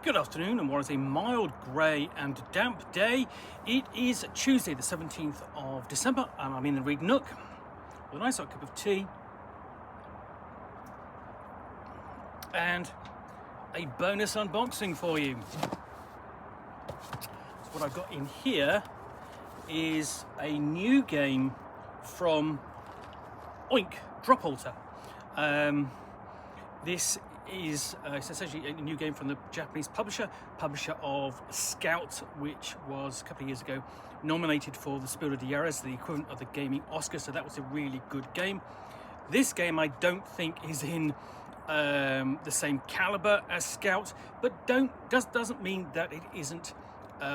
Good afternoon, and what is a mild grey and damp day. It is Tuesday the 17th of December, and I'm in the Nook with a nice hot cup of tea and a bonus unboxing for you. So what I've got in here is a new game from DroPolter. This is it's essentially a new game from the Japanese publisher of Scout, which was a couple of years ago nominated for the Spiel des Jahres, the equivalent of the gaming Oscar, so that was a really good game. This game I don't think is in the same caliber as Scout, but doesn't mean that it isn't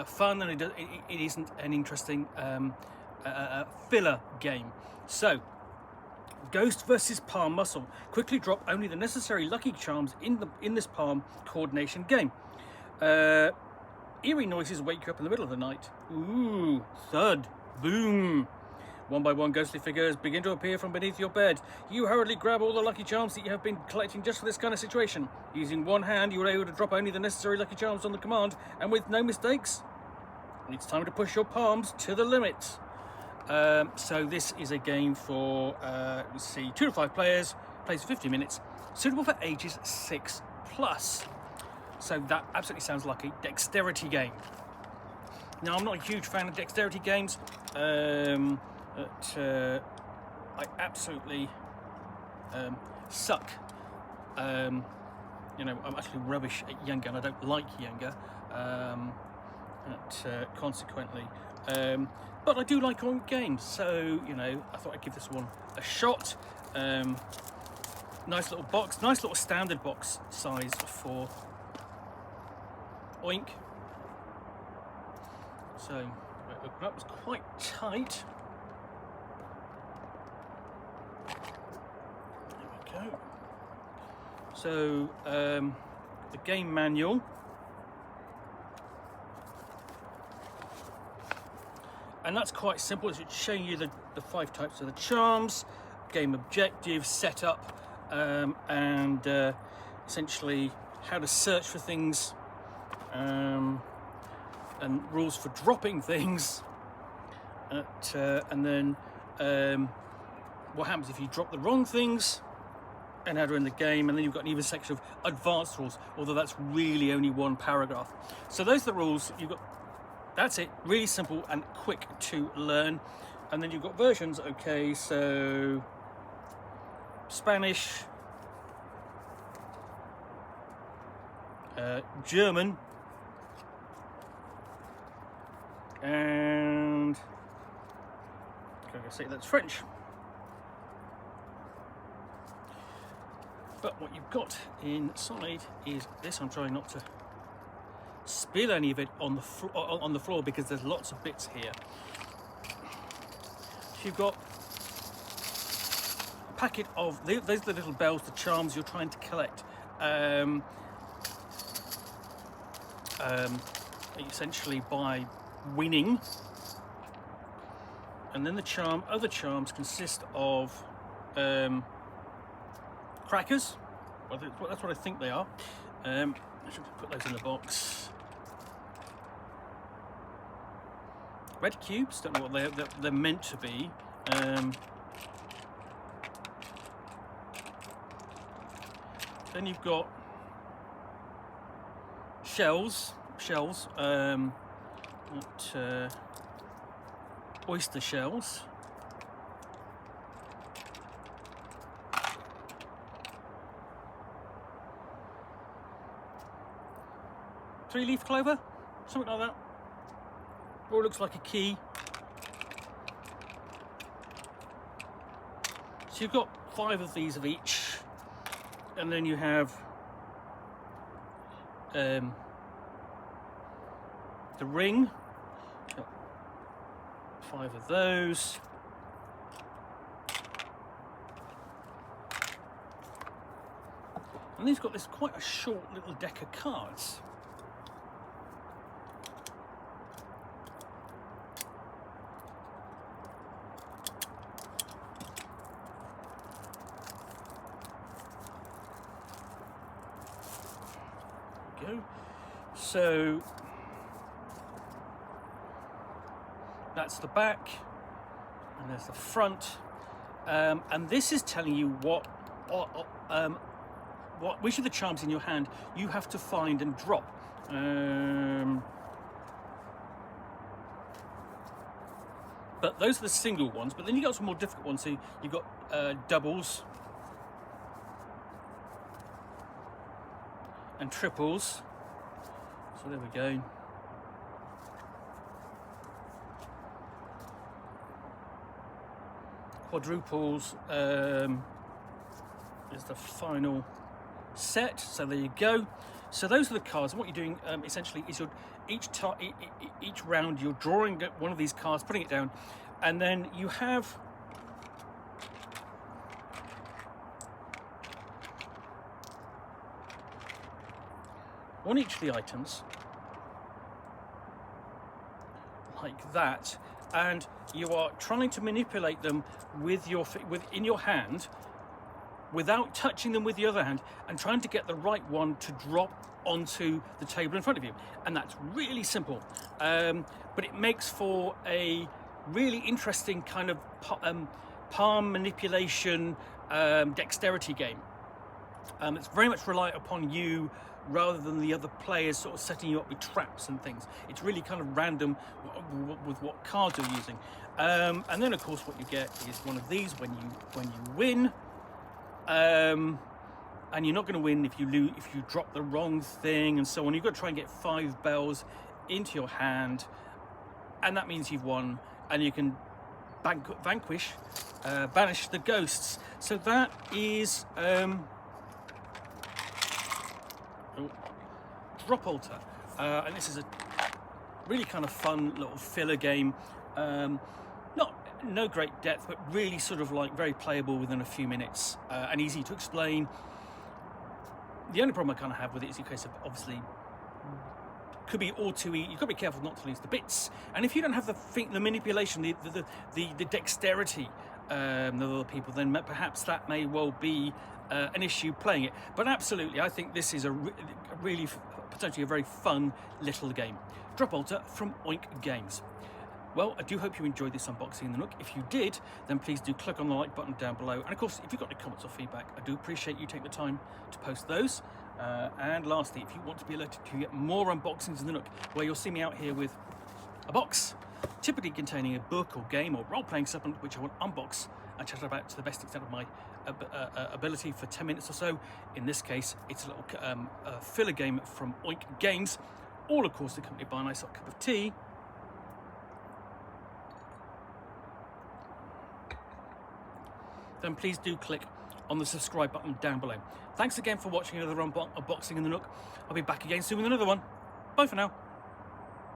fun, and it isn't an interesting filler game. So Ghost versus palm muscle. Quickly drop only the necessary lucky charms in this palm coordination game. Eerie noises wake you up in the middle of the night. Ooh, thud, boom. One by one, ghostly figures begin to appear from beneath your bed. You hurriedly grab all the lucky charms that you have been collecting just for this kind of situation. Using one hand, you were able to drop only the necessary lucky charms on the command, and with no mistakes, it's time to push your palms to the limit. So this is a game for, 2 to 5 players, plays for 50 minutes, suitable for ages 6+. So that absolutely sounds like a dexterity game. Now, I'm not a huge fan of dexterity games, but I absolutely suck. I'm actually rubbish at Jenga, and I don't like Jenga, consequently. But I do like all games, so I thought I'd give this one a shot. Nice little box, nice little standard box size for Oink. So that was quite tight. There we go. So the game manual. And that's quite simple. It's showing you the 5 types of the charms, game objective, setup, and essentially how to search for things, and rules for dropping things, and then what happens if you drop the wrong things, and how to end the game. And then you've got an even section of advanced rules, although that's really only one paragraph. So those are the rules. That's it, really simple and quick to learn. And then you've got versions, okay, so Spanish, German, and I'm gonna say that's French. But what you've got inside is this. I'm trying not to spill any of it on the floor because there's lots of bits here. So you've got a packet of those are the little bells, the charms you're trying to collect. Essentially by winning, and then other charms consist of crackers. Well, that's what I think they are. I should put those in the box. Red cubes, don't know what they're meant to be. Then you've got shells, oyster shells. Three-leaf clover, something like that. Or it looks like a key. So you've got 5 of these of each, and then you have the ring. Got 5 of those. And these got this quite a short little deck of cards. Go. So that's the back, and there's the front, and this is telling you which of the charms in your hand you have to find and drop. But those are the single ones. But then you got some more difficult ones. So you've got doubles and triples. So there we go. Quadruples is the final set. So there you go. So those are the cards. And what you're doing essentially is each round you're drawing one of these cards, putting it down, and then you have on each of the items like that, and you are trying to manipulate them in your hand without touching them with the other hand, and trying to get the right one to drop onto the table in front of you. And that's really simple, but it makes for a really interesting kind of palm manipulation, dexterity game. It's very much reliant upon you rather than the other players sort of setting you up with traps and things. It's really kind of random with what cards you're using. And then of course what you get is one of these when you win. And you're not going to win if you drop the wrong thing and so on. You've got to try and get 5 bells into your hand, and that means you've won, and you can banish the ghosts. So that is DroPolter, and this is a really kind of fun little filler game. No great depth, but really sort of like very playable within a few minutes, and easy to explain. The only problem I kind of have with it is a case of, obviously, could be all too easy. You've got to be careful not to lose the bits, and if you don't have the manipulation, the dexterity of other people, then perhaps that may well be an issue playing it. But absolutely, I think this is a really potentially a very fun little game. DroPolter from Oink Games. Well, I do hope you enjoyed this unboxing in the Nook. If you did, then please do click on the like button down below. And of course, if you've got any comments or feedback, I do appreciate you taking the time to post those. And lastly, if you want to be alerted to get more unboxings in the Nook, where you'll see me out here with a box, typically containing a book or game or role-playing supplement, which I will unbox and chat about to the best extent of my ability for 10 minutes or so. In this case, it's a little filler game from Oink Games, all of course accompanied by a nice hot cup of tea. Then please do click on the subscribe button down below. Thanks again for watching another unboxing in the Nook. I'll be back again soon with another one. Bye for now.